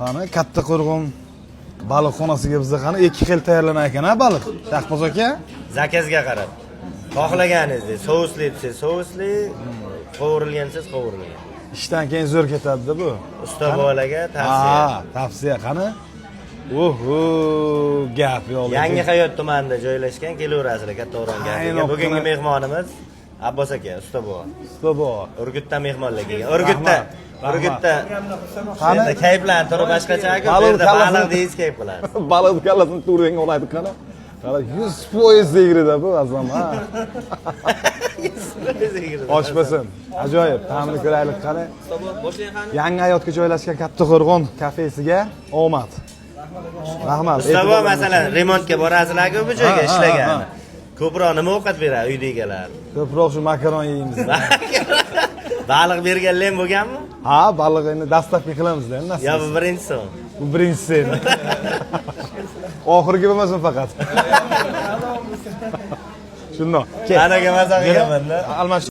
Qani katta qo'rg'on baliqxonasiga bizda qani 2 xil tayyorlanar ekan-a baliq. Shahboz aka? Zakazga qarab. Xohlaganingizdek, sousli desa sousli, qovurilgan desa qovurilgan. Ishdan keyin zo'r ketadi-da bu. Usta bolaga tavsiya. Tavsiya qani? Oho, gap yo'q. Yangi hayot tumanida joylashgan, kelaverasizlar katta o'ringa. Bugungi mehmonimiz Abbos aka, usta bova. Usta bova. Urgutdan mehmonlar kelgan. Urgutda qani kayflan turib boshqacha-ku, bu yerda baliq deyish kayf qiladi. Baliq kallasini turing olaydi qani. Qara 100% egrida bu azam, ha. 100% egrida. Oshmasin. Ajoyib. Ta'mini ko'raylik qani. Yangi hayotga joylashgan Katta Qo'rg'on kafesiga omad. Rahmat. Usta bova masalan remontga borasizlar-ku bu joyga ishlagan. Ko'proq nima ovqat beradi uydagilar? Ko'proq shu makaron yeymiz. Baliq berganlar ham bo'lganmi? Ha, baliq endi dastavka qilamiz-da, nasib. Yo, bu birinchisi. Bu birinchisi. Oxirgi bo'lmasin faqat. Shundoq. Anaga mazza qilaman-da. Almash